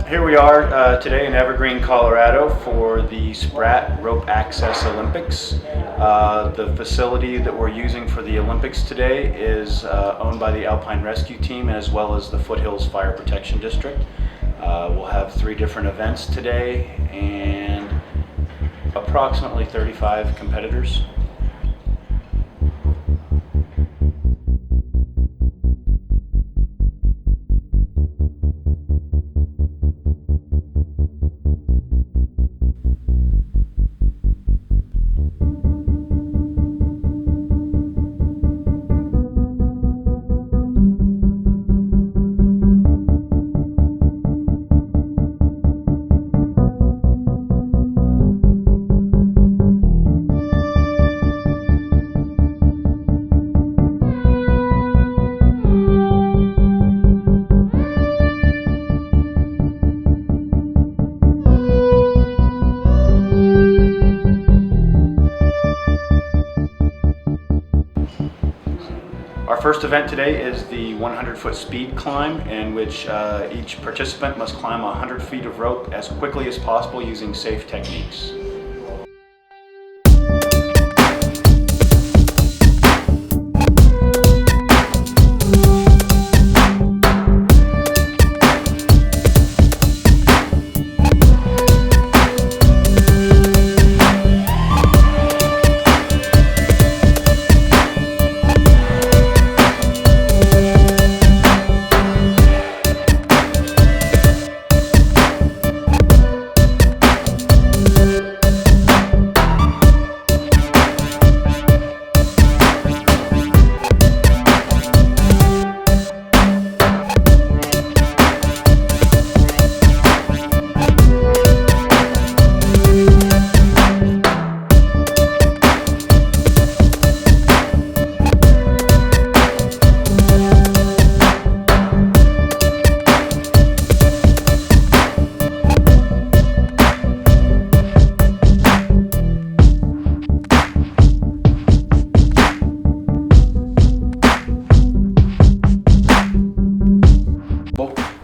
Here we are today in Evergreen, Colorado for the SPRAT Rope Access Olympics. The facility that we're using for the Olympics today is owned by the Alpine Rescue Team as well as the Foothills Fire Protection District. We'll have 3 different events today and approximately 35 competitors. Our first event today is the 100-foot speed climb, in which each participant must climb 100 feet of rope as quickly as possible using safe techniques.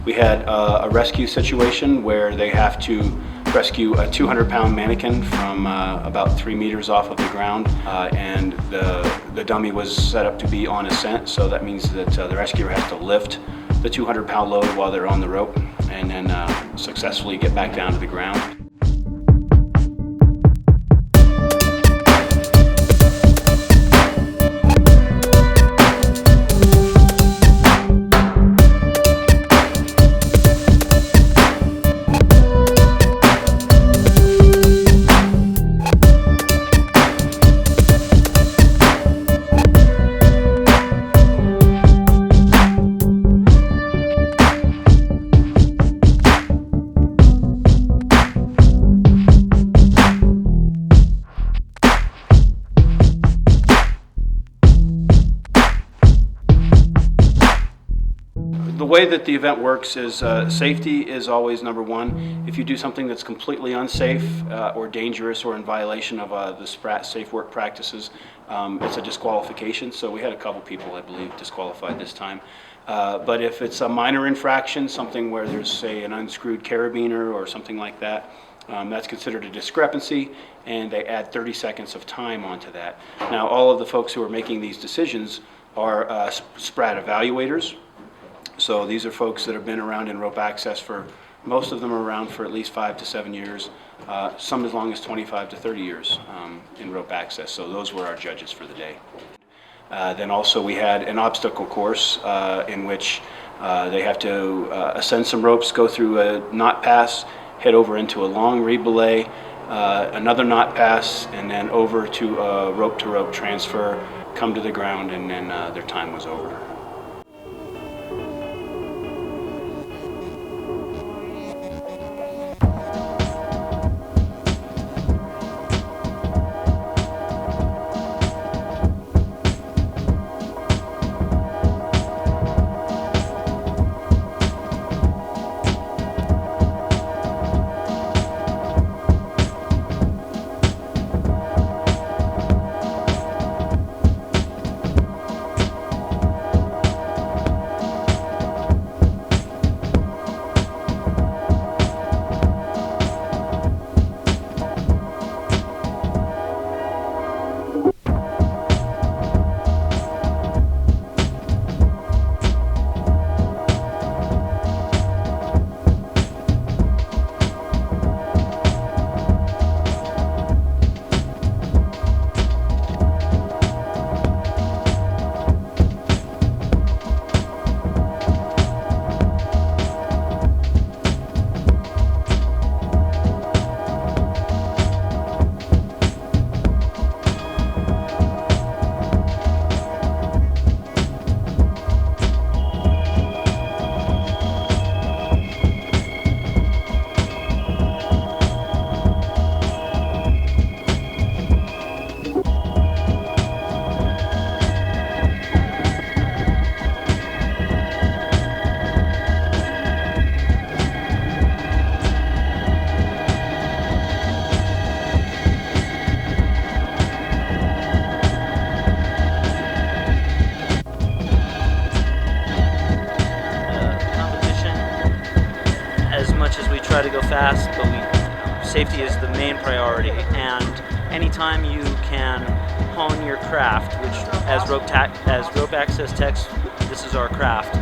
We had a rescue situation where they have to rescue a 200-pound mannequin from about 3 meters off of the ground, and the dummy was set up to be on ascent, so that means that the rescuer has to lift the 200-pound load while they're on the rope and then successfully get back down to the ground. The way that the event works is safety is always number one. If you do something that's completely unsafe or dangerous or in violation of the SPRAT safe work practices, it's a disqualification. So we had a couple people, I believe, disqualified this time. But if it's a minor infraction, something where there's, say, an unscrewed carabiner or something like that, that's considered a discrepancy, and they add 30 seconds of time onto that. Now, all of the folks who are making these decisions are SPRAT evaluators. So these are folks that have been around in rope access for, most of them are around for at least 5 to 7 years, some as long as 25 to 30 years in rope access. So those were our judges for the day. Then also we had an obstacle course in which they have to ascend some ropes, go through a knot pass, head over into a long reed belay, another knot pass, and then over to a rope-to-rope transfer, come to the ground, and then their time was over. much as we try to go fast, but safety is the main priority. And anytime you can hone your craft, which as rope access techs, this is our craft,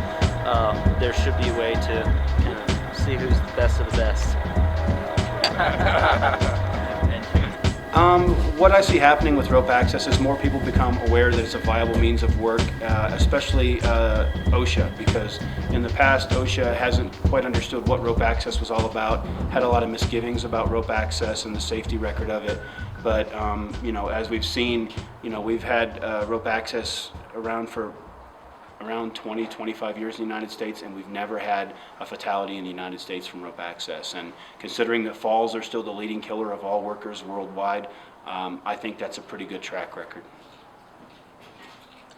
there should be a way to kind of see who's the best of the best. What I see happening with rope access is more people become aware that it's a viable means of work, especially OSHA, because in the past OSHA hasn't quite understood what rope access was all about, had a lot of misgivings about rope access and the safety record of it. But you know, as we've seen, you know, we've had rope access around for around 20-25 years in the United States, and we've never had a fatality in the United States from rope access. And considering that falls are still the leading killer of all workers worldwide, I think that's a pretty good track record.